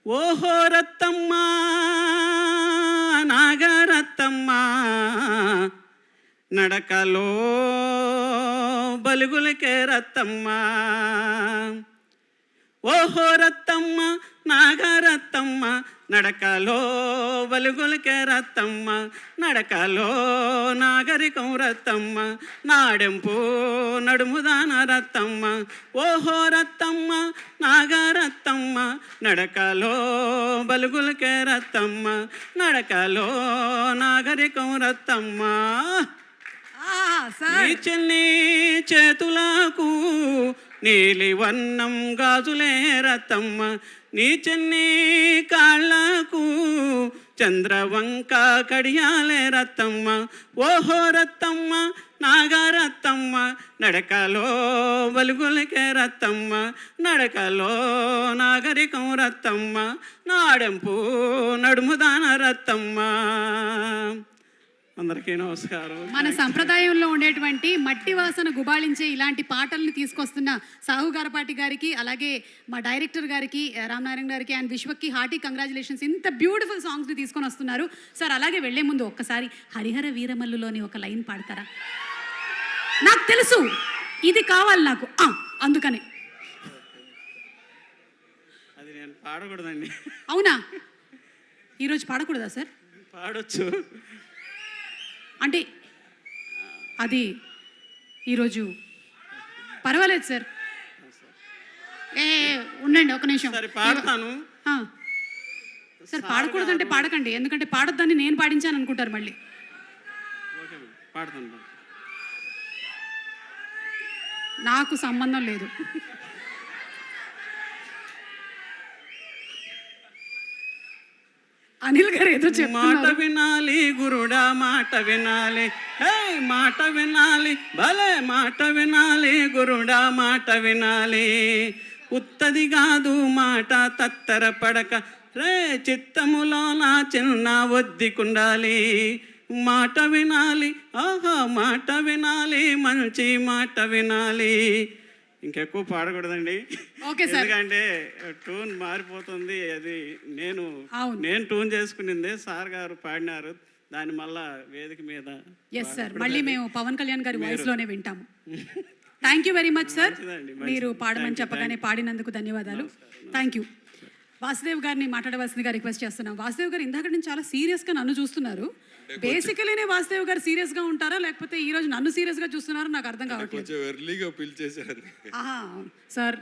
ఓహో రత్తమ్మ నాగరత్తమ్మ నడకలో బలుగులకే రత్తమ్మ. ఓహో రత్తమ్మ నాగరత్తమ్మ నడకలో బలుగులకే రత్తమ్మ, నడకలో నాగరికం రత్తమ్మ, నాడెంపు నడుముదాన రత్తమ్మ. ఓహో రత్తమ్మ నాగరత్తమ్మ నడకలో బలుగులకే రత్తమ్మ, నడకలో నాగరికం రత్తమ్మ. నీ చెల్లి చేతులకు నీలివన్నం గాజులే రత్తమ్మ, నీ చెల్లి కాళ్ళకు చంద్రవంక కడియాలే రత్తమ్మ. ఓహో రత్తమ్మ నాగరత్తమ్మ నడకలో బలుగులకే రత్తమ్మ, నడకలో నాగరికం రత్తమ్మ, నాడెంపు నడుముదాన రత్తమ్మ. అందరికీ నమస్కారం. మన సంప్రదాయంలో ఉండేటువంటి మట్టి వాసన గుబాళించే ఇలాంటి పాటల్ని తీసుకొస్తున్న సాహు గారపాటి గారికి, అలాగే మా డైరెక్టర్ గారికి రామనారాయణ గారికి అండ్ విశ్వక్కి హార్టీ కంగ్రాచులేషన్స్. ఇంత బ్యూటిఫుల్ సాంగ్స్ని తీసుకొని వస్తున్నారు సార్. అలాగే వెళ్లే ముందు ఒక్కసారి హరిహర వీరమల్లులోని ఒక లైన్ పాడతారా? నాకు తెలుసు ఇది కావాలి నాకు, అందుకనే. అది నేను పాడకూడదండి. అవునా? ఈరోజు పాడకూడదా సార్? పాడొచ్చు అంటే అది ఈరోజు పర్వాలేదు సార్. ఉండండి ఒక నిమిషం పాడతాను సార్. పాడకూడదంటే పాడకండి, ఎందుకంటే పాడొద్దని నేను పాడించాను అనుకుంటారు మళ్ళీ. పాడతాను. నాకు సంబంధం లేదు. అనిల్ గారు ఏదో మాట వినాలి గురుడా, మాట వినాలి, హే మాట వినాలి, భలే మాట వినాలి గురుడా, మాట వినాలి. ఉత్తది కాదు మాట తత్తర పడక, రే చిత్తములో నా చిన్న ఒద్దికుండాలి. మాట వినాలి, ఆహా మాట వినాలి, మంచి మాట వినాలి. ఇంకెక్కువ పాడకూడదండి, ఎందుకంటే ట్యూన్ మారిపోతుంది. అది నేను ట్యూన్ చేసుకునిందే, సార్ గారు పాడినారు దాని మళ్ళా వేదిక మీద. ఎస్ సార్, మళ్ళీ మేము పవన్ కళ్యాణ్ గారి వాయిస్ లోనే వింటాము. Thank you very much sir. మీరు పాడమని చెప్పగానే పాడినందుకు ధన్యవాదాలు. Thank you. వాసుదేవ్ గారిని మాట్లాడవలసిందిగా రిక్వెస్ట్ చేస్తున్నాం. వాసుదేవ్ గారు ఇందాక నుంచి చాలా సీరియస్గా నన్ను చూస్తున్నారు. బేసికలీనే వాసుదేవ్ గారు సీరియస్ గా ఉంటారా, లేకపోతే ఈ రోజు నన్ను సీరియస్ గా చూస్తున్నారో నాకు అర్థం కావట్లేదు. కొంచెం ఎర్లీగా పిలిచేశారు. సార్